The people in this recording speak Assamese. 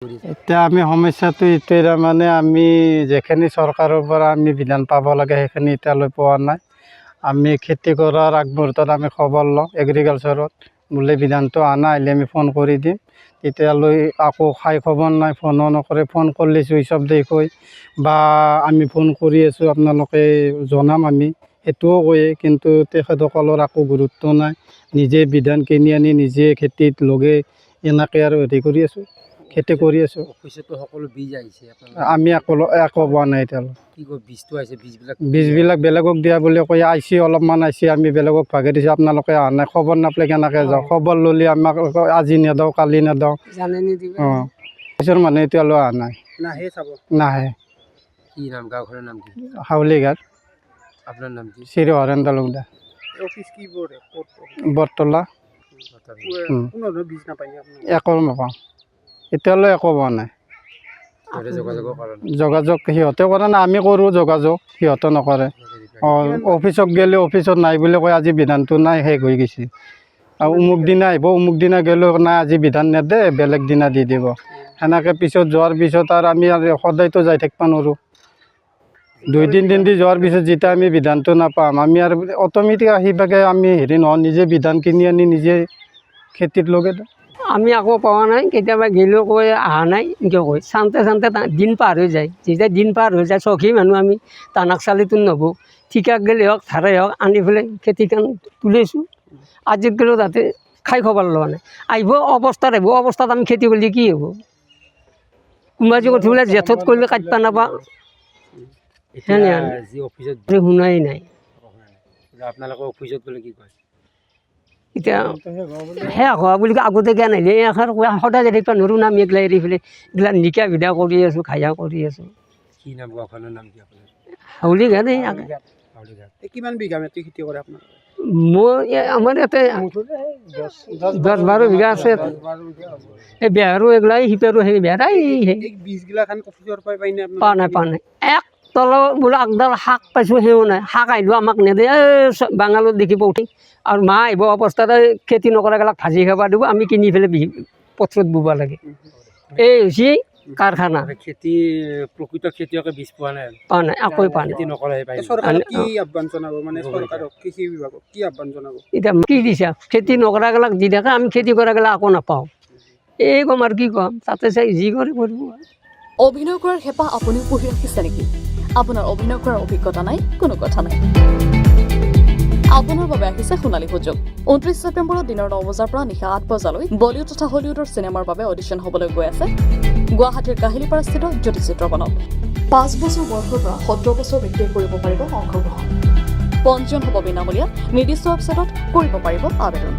এতিয়া আমি সমস্যাটো এইটোৱে মানে আমি যেখিনি চৰকাৰৰ পৰা আমি বিধান পাব লাগে সেইখিনি এতিয়ালৈ পোৱা নাই। আমি খেতি কৰাৰ আগমুহূৰ্তত আমি খবৰ লওঁ এগ্ৰিকালচাৰত, বোলে বিধানটো অনা আহিলে আমি ফোন কৰি দিম। তেতিয়ালৈ আকৌ খাই খবৰ নাই, ফোনো নকৰে। ফোন কৰিলে চুইচ অফ দেখুৱাই বা আমি ফোন কৰি আছোঁ আপোনালোকে জনাম আমি, সেইটোও কয়ে, কিন্তু তেখেতসকলৰ একো গুৰুত্ব নাই। নিজে বিধান কিনি আনি নিজে খেতিত লগে এনেকৈ আৰু হেৰি কৰি আছোঁ, খেতি কৰি আছোঁ। অফিচতো সকলো বীজ আহিছে, আমি একো পোৱা নাই এতিয়ালৈ। কি কয় বীজটো আহিছে, বীজবিলাক বেলেগক দিয়া বুলি কয়, আহিছে অলপমান আহিছে, আমি বেলেগক ভাগে দিছোঁ। আপোনালোকে অহা নাই, খবৰ নাপালে কেনেকৈ যাওঁ? খবৰ ল'লে আমাক আজি নেদাওঁ, কালি নেদাওঁ। অঁ, পিছৰ মানুহ এতিয়ালৈ অহা নাই, নাহে। কি নাম, গাঁওখনৰ নাম কি? হাউলিঘাট। আপোনাৰ নাম কি? শ্ৰী হৰেণ তালুকদাৰ। অফিচ কি পৰে? বৰতলা। একো নাপাওঁ, এতিয়ালৈ একো পোৱা নাই। যোগাযোগ সিহঁতে কৰা নাই, আমি কৰোঁ যোগাযোগ, সিহঁতে নকৰে। অঁ, অফিচত গ'লে অফিচত নাই বুলি কয়, আজি বিধানটো নাই, শেষ হৈ গৈছে। আৰু অমুক দিনা আহিব, অমুক দিনা গ'লেও নাই, আজি বিধান নেদে, বেলেগ দিনা দি দিব। সেনেকৈ পিছত যোৱাৰ পিছত আৰু আমি আৰু সদায়তো যাই থাকিব নোৱাৰোঁ। 2 দিন 3 দিন যোৱাৰ পিছত যেতিয়া আমি বিধানটো নাপাম, আমি আৰু অট'মেটিক আহি পাকে আমি হেৰি নহয়, নিজে বিধান কিনি আনি নিজে খেতিত লগে দিওঁ। আমি আকৌ পোৱা নাই, কেতিয়াবা গ'লেও কয় অহা নাই, এনেকৈ কয়। চাওঁতে চাওঁতে দিন পাৰ হৈ যায়। যেতিয়া দিন পাৰ হৈ যায়, চখী মানুহ আমি, টানাক চালিতো নহ'ব। ঠিকাক গ'লে হওক, ধাৰাই হওক, আনি পেলাই খেতিখন তুলিছোঁ। আজিত গ'লেও তাতে খাই খবৰ লোৱা নাই। আহিব অৱস্থাত আহিব, অৱস্থাত আমি খেতি কৰিলে কি হ'ব? কোনোবা যে উঠি পেলাই জেঠত কৰিলে কাটিব নাপাওঁ, শুনাই নাই। আপোনালোকৰ অফিচত গ'লে কি কয়? এতিয়া শেষ হোৱা বুলি আগতে জ্ঞান আহিলে এষাৰ সদায় যাই থাকিব নোৱাৰোঁ না, আমি এইগিলা এৰি পেলাই এইগিলা নিকা ভিদা কৰি আছোঁ, খায়া কৰি আছোঁ। কি নাম, গাঁওখনৰ নাম কি আপোনাৰ? হাউলিঘাট। কিমান বিঘা মাটি খেতি কৰে আপোনাৰ? মোৰ আমাৰ ইয়াতে 10-12 বিঘা আছে। এই বেহাৰো এইগিলাই সিপাৰো সেই বেহাৰাই বীজগিলাখান অফিচৰ পৰা পাইনে? পোৱা নাই। এক তলৰ বোলে আগডাল শাক পাইছোঁ, সেও নাই। শাক আহিলেও আমাক নেদে, বাঙালত দেখিব উঠি। আৰু মা আহিব অৱস্থাতে খেতি নকৰাগিলাক ভাজি খাব দিব, আমি কিনি পেলাই পথাৰত বুব লাগে। এই হৈছে কাৰখানা। খেতি প্ৰকৃত খেতিয়কে বীজ পোৱা নাই, একোৱে পোৱা নাই। খেতি নকৰে। চৰকাৰক কি আহ্বান জনাব, মানে চৰকাৰক কৃষি বিভাগক কি আহ্বান জনাব? এতিয়া কি দিছে, খেতি নকৰাগিলাক দি থাকে, আমি খেতি কৰাগিলাক একো নাপাওঁ। এই ক'ম আৰু কি ক'ম, তাতে চাই যি কৰে কৰিব। অভিনয় কৰাৰ হেঁপাহ আপুনিও পুহি ৰাখিছে নেকি? আপোনাৰ অভিনয় কৰাৰ অভিজ্ঞতা নাই? কোনো কথা নাই। আপোনাৰ বাবে আহিছে সোণালী সুযোগ। 29 ছেপ্টেম্বৰত দিনৰ 9 বজাৰ পৰা নিশা 8 বজালৈ বলিউড তথা হলিউডৰ চিনেমাৰ বাবে অডিশ্যন হ'বলৈ গৈ আছে গুৱাহাটীৰ কাহিলীপাৰাস্থিত জ্যোতি চিত্ৰবনত। 5 বছৰ বয়সৰ পৰা 17 বছৰ ব্যক্তিয়ে কৰিব পাৰিব অংশগ্ৰহণ। পঞ্জীয়ন হ'ব বিনামূলীয়া, নিৰ্দিষ্ট ৱেবছাইটত কৰিব পাৰিব আবেদন।